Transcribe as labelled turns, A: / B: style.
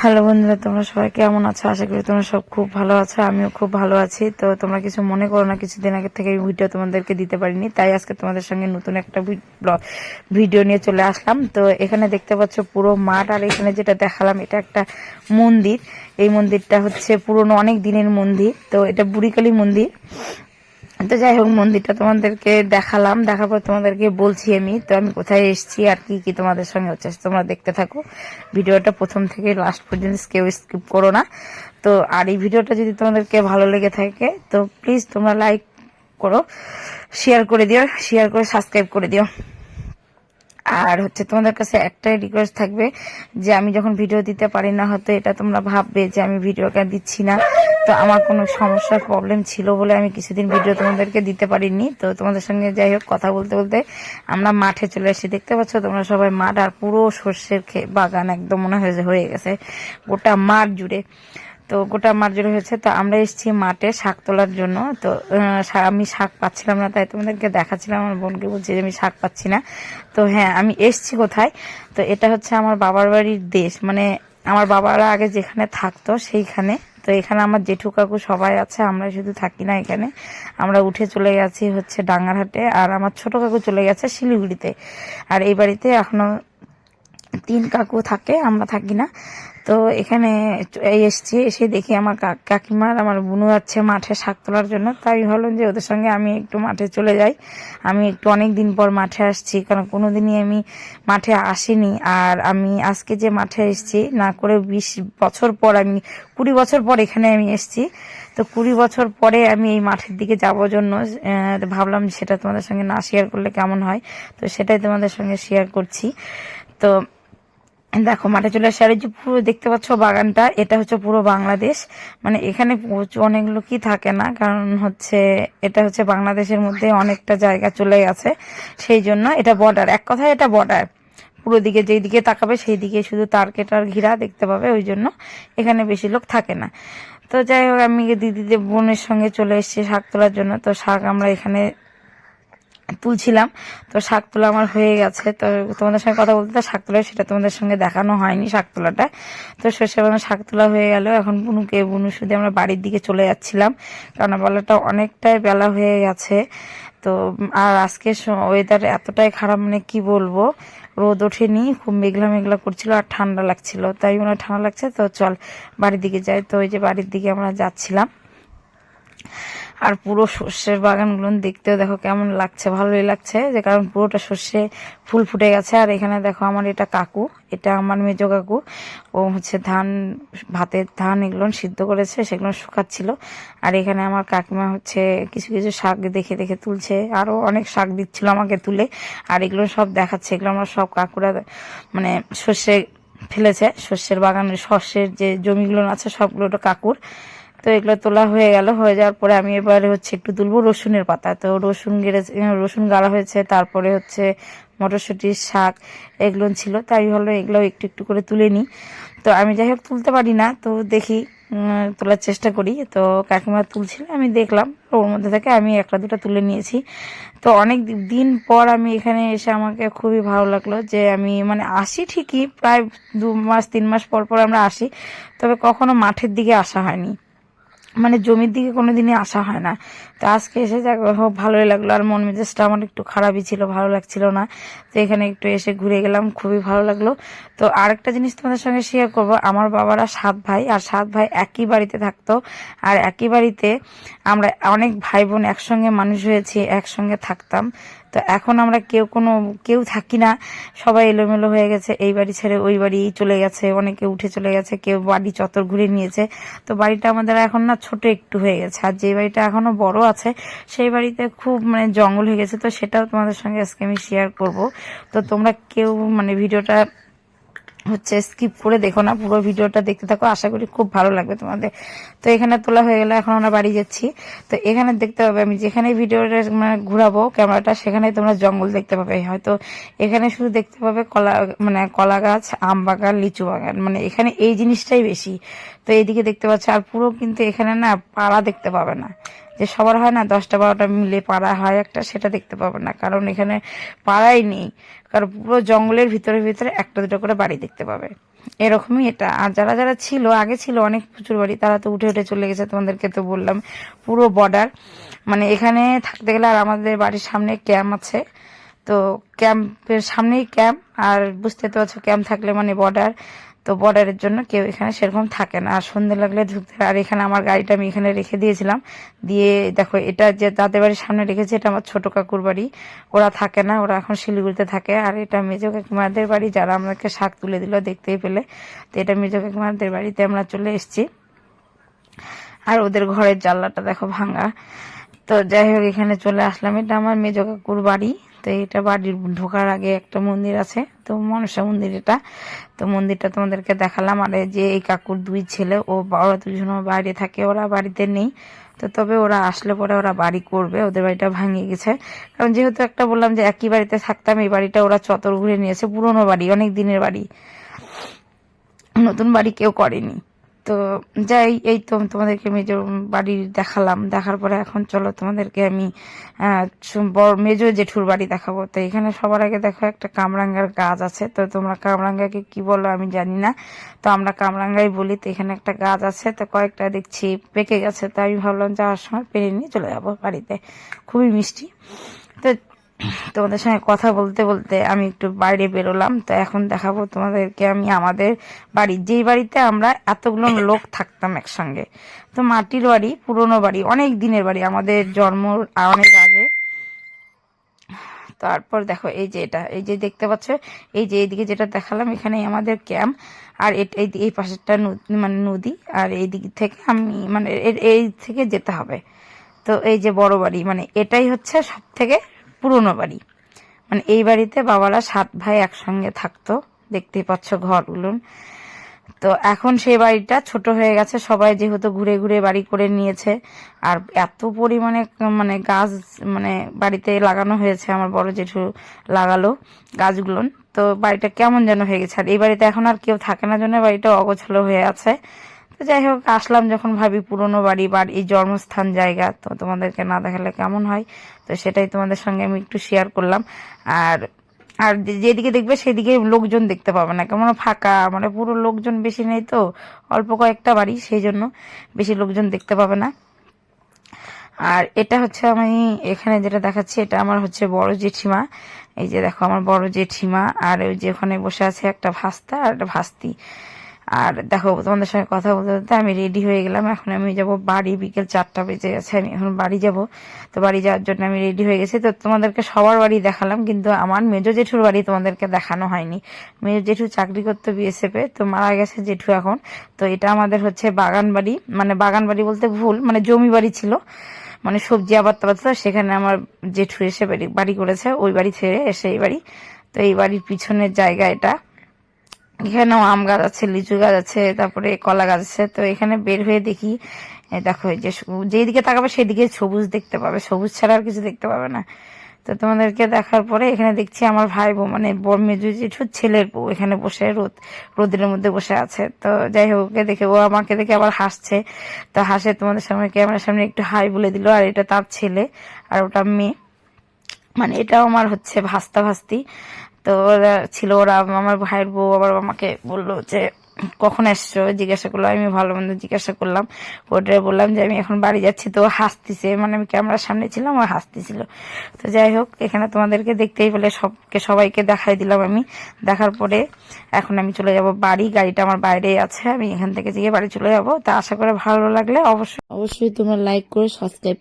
A: Hello বন্ধুরা, তোমরা সবাই কেমন আছো? আশা করি তোমরা সব খুব ভালো আছো। আমিও খুব ভালো আছি। তো তোমরা কিছু মনে করো না, কিছুদিন আগে থেকে ভিডিও তোমাদেরকে দিতে পারিনি, তাই আজকে তোমাদের সঙ্গে নতুন একটা ভিডিও নিয়ে চলে আসলাম। তো এখানে দেখতে পাচ্ছ পুরো মাঠ, আর এখানে যেটা দেখালাম এটা একটা মন্দির। এই মন্দিরটা হচ্ছে পুরনো অনেক দিনের মন্দির। তো এটা বুড়িকালী মন্দির। তো যাই হোক, মন্দিরটা তোমাদেরকে দেখালাম, দেখার পর তোমাদেরকে বলছি আমি কোথায় এসেছি আর কি কি তোমাদের সঙ্গে হচ্ছে। তোমরা দেখতে থাকো ভিডিওটা প্রথম থেকে লাস্ট পর্যন্ত, কেউ স্কিপ করো না। তো আর এই ভিডিওটা যদি তোমাদেরকে ভালো লেগে থাকে তো প্লিজ তোমরা লাইক করো, শেয়ার করে দিও, শেয়ার করে সাবস্ক্রাইব করে দিও। আর হচ্ছে তোমাদের কাছে একটাই রিকোয়েস্ট থাকবে যে আমি যখন ভিডিও দিতে পারি না, হয়তো এটা তোমরা ভাববে যে আমি ভিডিওটা দিচ্ছি না। তো আমার কোনো সমস্যার প্রবলেম ছিল বলে আমি কিছুদিন ভিডিও তোমাদেরকে দিতে পারিনি। তো তোমাদের সঙ্গে যাই হোক কথা বলতে বলতে আমরা মাঠে চলে এসেছি। দেখতে পাচ্ছ তোমরা সবাই মাঠ, আর পুরো সর্ষের বাগান একদম মনে হয়ে গেছে গোটা মাঠ জুড়ে। তো গোটা মাঠ জুড়ে হয়েছে। তো আমরা এসেছি মাঠে শাক তোলার জন্য। তো আমি শাক পাচ্ছিলাম না, তাই তোমাদেরকে দেখাচ্ছিলাম। আমার বোনকে বলছি যে আমি শাক পাচ্ছি না। তো হ্যাঁ, আমি এসছি কোথায়, তো এটা হচ্ছে আমার বাবার বাড়ির দেশ, মানে আমার বাবারা আগে যেখানে থাকতো সেইখানে। তো এখানে আমার জেঠু কাকু সবাই আছে, আমরা শুধু থাকি না এখানে। আমরা উঠে চলে গেছি হচ্ছে ডাঙ্গারহাটে, আর আমার ছোট কাকু চলে গেছে শিলিগুড়িতে। আর এই বাড়িতে এখনো 3 কাকু থাকে, আমরা থাকি না। তো এখানে এসছি, এসে দেখি আমার কাকিমার আমার বুনু যাচ্ছে মাঠে শাক তোলার জন্য। তাই ভাবলাম যে ওদের সঙ্গে আমি একটু মাঠে চলে যাই। আমি একটু অনেক দিন পর মাঠে আসছি, কারণ কোনোদিনই আমি মাঠে আসিনি। আর আমি আজকে যে মাঠে এসছি না করে 20 বছর পর, আমি 20 বছর পর এখানে আমি এসছি। তো 20 বছর পরে আমি এই মাঠের দিকে যাওয়ার জন্য ভাবলাম সেটা তোমাদের সঙ্গে না শেয়ার করলে কেমন হয়। তো সেটাই তোমাদের সঙ্গে শেয়ার করছি। তো দেখো মাঠে চলে আসে, আর এই যে পুরো দেখতে পাচ্ছ বাগানটা, এটা হচ্ছে পুরো বাংলাদেশ। মানে এখানে অনেক লোকই থাকে না, কারণ হচ্ছে এটা হচ্ছে বাংলাদেশের মধ্যে অনেকটা জায়গা চলে গেছে, সেই জন্য এটা বর্ডার। এক কথায় এটা বর্ডার। পুরো দিকে যেই দিকে তাকাবে সেই দিকে শুধু তার কেটার ঘিরা দেখতে পাবে, ওই জন্য এখানে বেশি লোক থাকে না। তো যাই হোক, আমি দিদিদের বোনের সঙ্গে চলে এসেছি শাক তোলার জন্য। তো শাক আমরা এখানে তুলছিলাম। তো শাক তোলা আমার হয়ে গেছে। তো তোমাদের সঙ্গে কথা বলতে শাক তোলা, সেটা তোমাদের সঙ্গে দেখানো হয়নি শাক তোলাটা। তো সর্ষে বাগান শাক তোলা হয়ে গেল। এখন বুনু শুধু আমরা বাড়ির দিকে চলে যাচ্ছিলাম, কারণ বেলাটা অনেকটাই বেলা হয়ে গেছে। তো আর আজকে ওয়েদার এতটাই খারাপ, মানে কি বলবো, রোদ ওঠেনি, খুব মেঘলা মেঘলা করছিল আর ঠান্ডা লাগছিল। তাই মনে হয় ঠান্ডা লাগছে, তো চল বাড়ির দিকে যাই। তো ওই যে বাড়ির দিকে আমরা যাচ্ছিলাম। আর পুরো সর্ষের বাগানগুলো দেখতেও দেখো কেমন লাগছে, ভালোই লাগছে, যে কারণ পুরোটা সর্ষে ফুল ফুটে গেছে। আর এখানে দেখো আমার এটা কাকু, এটা আমার মেজো কাকু, ও হচ্ছে ভাতের ধান এগুলো সিদ্ধ করেছে, সেগুলো শুকাচ্ছিল। আর এখানে আমার কাকিমা হচ্ছে কিছু কিছু শাক দেখে দেখে তুলছে, আরো অনেক শাক দিচ্ছিল আমাকে তুলে। আর এগুলো সব দেখাচ্ছে, এগুলো আমরা সব কাকুরা মানে সর্ষে ফেলেছে, সর্ষের বাগানের সর্ষের যে জমিগুলো আছে সবগুলো কাকুর। তো এগুলো তোলা হয়ে গেল, হয়ে যাওয়ার পরে আমি এবারে হচ্ছে একটু তুলবো রসুনের পাতা। তো রসুন গাড়া হয়েছে, তারপরে হচ্ছে মটরশুঁটির শাক এগুলো ছিল, তাই হলো এগুলো একটু একটু করে তুলে নিই। তো আমি যাই হোক তুলতে পারি না, তো দেখি তোলার চেষ্টা করি। তো কাকিমা তুলছিল, আমি দেখলাম, ওর মধ্যে থেকে আমি একটা দুটো তুলে নিয়েছি। তো অনেক দিন পর আমি এখানে এসে আমাকে খুবই ভালো লাগলো, যে আমি মানে আসি ঠিকই, প্রায় 2 মাস 3 মাস পর পর আমরা আসি, তবে কখনো মাঠের দিকে আসা হয়নি, মানে জমির দিকে কোনোদিনই আসা হয় না। তো আজকে এসে যাক ভালোই লাগলো। আর মন মেজাজটা আমার একটু খারাপই ছিল, ভালো লাগছিল না। তো এখানে একটু এসে ঘুরে গেলাম, খুবই ভালো লাগলো। তো আরেকটা জিনিস তোমাদের সঙ্গে শেয়ার করব, আমার বাবারা 7 ভাই, আর 7 ভাই একই বাড়িতে থাকতো। আর একই বাড়িতে আমরা অনেক ভাই বোন একসঙ্গে মানুষ হয়েছি, একসঙ্গে থাকতাম। তো এখন আমরা কেউ থাকি না, সবাই এলোমেলো হয়ে গেছে, এই বাড়ি ছেড়ে ওই বাড়ি চলে গেছে, অনেকে উঠে চলে গেছে, কেউ বাড়ি চত্বর ঘুরে নিয়েছে। তো বাড়িটা আমাদের এখন না ছোট একটু হয়ে গেছে, আর যে বাড়িটা এখনো বড় আছে সেই বাড়িতে খুব মানে জঙ্গল হয়ে গেছে। তো সেটাও তোমাদের সঙ্গে আজকে আমি শেয়ার করব। তো তোমরা কেউ মানে ভিডিওটা হচ্ছে স্কিপ করে দেখো না, পুরো ভিডিওটা দেখতে থাকো, আশা করি খুব ভালো লাগবে তোমাদের। তো এখানে তোলা হয়ে গেল, এখন আমরা বাড়ি যাচ্ছি। তো এখানে দেখতে পাবে আমি যেখানে ভিডিওটা মানে ঘুরাবো ক্যামেরাটা, সেখানে তোমরা জঙ্গল দেখতে পাবে। হয়তো এখানে শুধু দেখতে পাবে কলা গাছ, আম বাগান, লিচু বাগান, মানে এখানে এই জিনিসটাই বেশি। তো এইদিকে দেখতে পাচ্ছ, আর পুরো কিন্তু এখানে না পাড়া দেখতে পাবে না, যে সবার হয় না 10টা 12টা মিলে পাড়া হয় একটা, সেটা দেখতে পাবে না, কারণ এখানে পাড়াই নেই। কারণ পুরো জঙ্গলের ভিতরে ভিতরে একটা দুটো করে বাড়ি দেখতে পাবে। এরকমই এটা। আর যারা যারা ছিল আগে ছিল অনেক প্রচুর বাড়ি, তারা তো উঠে উঠে চলে গেছে। তোমাদেরকে তো বললাম পুরো বর্ডার, মানে এখানে থাকতে গেলে। আর আমাদের বাড়ির সামনে ক্যাম্প আছে, তো ক্যাম্পের সামনেই ক্যাম্প। আর বুঝতে তো পারছো ক্যাম্প থাকলে মানে বর্ডার, তো বর্ডারের জন্য কেউ এখানে সেরকম থাকে না। আর সন্ধ্যে লাগলে ঢুকতে। আর এখানে আমার গাড়িটা আমি এখানে রেখে দিয়েছিলাম, দিয়ে দেখো এটা যে তাদের বাড়ির সামনে রেখেছি, এটা আমার ছোট কাকুর বাড়ি। ওরা থাকে না, ওরা এখন শিলিগুড়িতে থাকে। আর এটা মেজো কাকিমাদের বাড়ি, যারা আমাকে শাক তুলে দিল দেখতেই পেলে। তো এটা মেজো কাকিমাদের বাড়িতে আমরা চলে এসেছি। আর ওদের ঘরের জানলাটা দেখো ভাঙা। তো যাই হোক এখানে চলে আসলাম, এটা আমার মেজো কাকুর বাড়ি। তো এটা বাড়ির ঢোকার আগে একটা মন্দির আছে, তো মনসা মন্দির এটা। তো মন্দিরটা তোমাদেরকে দেখালাম। আর যে এই কাকুর দুই ছেলে, ওরা দুজন বাইরে থাকে, ওরা বাড়িতে নেই। তো তবে ওরা আসলে পরে ওরা বাড়ি করবে, ওদের বাড়িটা ভাঙিয়ে গেছে। কারণ যেহেতু একটা বললাম যে একই বাড়িতে থাকতাম, এই বাড়িটা ওরা চত্বর ঘুরে নিয়েছে, পুরোনো বাড়ি, অনেক দিনের বাড়ি, নতুন বাড়ি কেউ করেনি। তো যাই, এই তো তোমাদেরকে মেজো বাড়ি দেখালাম। দেখার পরে এখন চলো তোমাদেরকে আমি মেজো জেঠুর বাড়ি দেখাবো। তো এখানে সবার আগে দেখো একটা কামরাঙ্গার গাছ আছে। তো তোমরা কামরাঙ্গাকে কি বলো আমি জানি না, তো আমরা কামরাঙ্গাই বলি। তো এখানে একটা গাছ আছে, তো কয়েকটা দেখছি পেকে গেছে। তো আমি ভাবলাম যাওয়ার সময় পেরে নিয়ে চলে যাবো বাড়িতে, খুবই মিষ্টি। তো তোমাদের সঙ্গে কথা বলতে বলতে আমি একটু বাইরে বেরোলাম। তো এখন দেখাবো তোমাদেরকে আমি আমাদের বাড়ি, যেই বাড়িতে আমরা এতগুলো লোক থাকতাম একসঙ্গে। তো মাটির বাড়ি, পুরনো বাড়ি, অনেক দিনের বাড়ি, আমাদের জন্ম অনেক আগে। তারপর দেখো এই যে এটা, এই যে দেখতে পাচ্ছ, এই যে এইদিকে যেটা দেখালাম, এখানে আমাদের ক্যাম্প। আর এই পাশেরটা মানে নদী। আর এই দিক থেকে আমি মানে এই থেকে যেতে হবে। তো এই যে বড় বাড়ি, মানে এটাই হচ্ছে সব থেকে পুরনো বাড়ি। মানে এই বাড়িতে বাবারা 7 ভাই একসঙ্গে থাকতো, দেখতেই পাচ্ছ ঘরগুলো। তো এখন সেই বাড়িটা ছোট হয়ে গেছে, সবাই যেহেতু ঘুরে ঘুরে বাড়ি করে নিয়েছে। আর এত পরিমাণে মানে গাছ মানে বাড়িতে লাগানো হয়েছে, আমার বড় জেঠু লাগালো গাছগুলো। তো বাড়িটা কেমন যেন হয়ে গেছে। আর এই বাড়িতে এখন আর কেউ থাকে না, জন্য বাড়িটা অগোছালো হয়ে আছে। তো যাই হোক আসলাম যখন, ভাবি পুরনো বাড়ি, এই জন্মস্থান জায়গা, তো তোমাদেরকে না দেখালে কেমন হয়। তো সেটাই তোমাদের সঙ্গে আমি একটু শেয়ার করলাম। আর আর যেদিকে দেখবে সেদিকে লোকজন দেখতে পাবে না, কেমন ফাঁকা, মানে পুরো লোকজন বেশি নেই, তো অল্প কয়েকটা বাড়ি, সেই জন্য বেশি লোকজন দেখতে পাবে না। আর এটা হচ্ছে আমি এখানে যেটা দেখাচ্ছি, এটা আমার হচ্ছে বড় জেঠিমা। এই যে দেখো আমার বড় জেঠিমা, আর ওই যে ওখানে বসে আছে একটা ভাস্তা আর একটা ভাস্তি। আর দেখো তোমাদের সঙ্গে কথা বলতে বলতে আমি রেডি হয়ে গেলাম। এখন আমি যাব বাড়ি, বিকেল 4টা বেজে গেছে, আমি এখন বাড়ি যাব। তো বাড়ি যাওয়ার জন্য আমি রেডি হয়ে গেছি। তো তোমাদেরকে সবার বাড়ি দেখালাম, কিন্তু আমার মেজো জেঠুর বাড়ি তোমাদেরকে দেখানো হয়নি। মেজো জেঠু চাকরি করতো বিএসএফ এ, তো মারা গেছে জেঠু এখন। তো এটা আমাদের হচ্ছে বাগান বাড়ি, মানে বাগান বাড়ি বলতে ভুল, মানে জমি বাড়ি ছিল, মানে সবজি আবাদ টাবাদ, সেখানে আমার জেঠু এসে বাড়ি করেছে, ওই বাড়ি ছেড়ে এসে এই বাড়ি। তো এই বাড়ির পিছনের জায়গা এটা। এখানেও আম গাছ আছে, লিচু গাছ আছে, তারপরে কলা গাছ আছে। তো এখানে বের হয়ে দেখি, দেখো এই যে যেদিকে তাকাবে সেদিকে সবুজ দেখতে পাবে, সবুজ ছাড়া আর কিছু দেখতে পাবে না। তো তোমাদেরকে দেখার পরে এখানে দেখছি আমার ভাই বউ, মানে বড় মেজো জেঠুর ছেলের বউ এখানে বসে রোদের মধ্যে বসে আছে। তো যাই হোক ওকে দেখে, ও আমাকে দেখে আবার হাসছে। তো হাসে, তোমাদের সামনে ক্যামেরার সামনে একটু হাই বলে দিল। আর এটা তার ছেলে, আর ওটা মেয়ে, মানে এটাও আমার হচ্ছে ভাস্তা ভাস্তি। তো ওরা ছিল, ওরা আমার ভাইয়ের বউ আবার আমাকে বললো যে কখন এসছো, জিজ্ঞাসা করলো। আমি ভালো মন্দ জিজ্ঞাসা করলাম, ওটা বললাম যে আমি এখন বাড়ি যাচ্ছি। তো হাসতেছে, মানে আমি ক্যামেরার সামনে ছিলাম, ও হাসতেছিল। তো যাই হোক এখানে তোমাদেরকে দেখতেই পেলে, সবাইকে দেখাই দিলাম আমি। দেখার পরে এখন আমি চলে যাব বাড়ি, গাড়িটা আমার বাইরেই আছে, আমি এখান থেকে গিয়ে বাড়ি চলে যাব। তা আশা করে ভালো লাগলে অবশ্যই তোমরা লাইক করে সাবস্ক্রাইব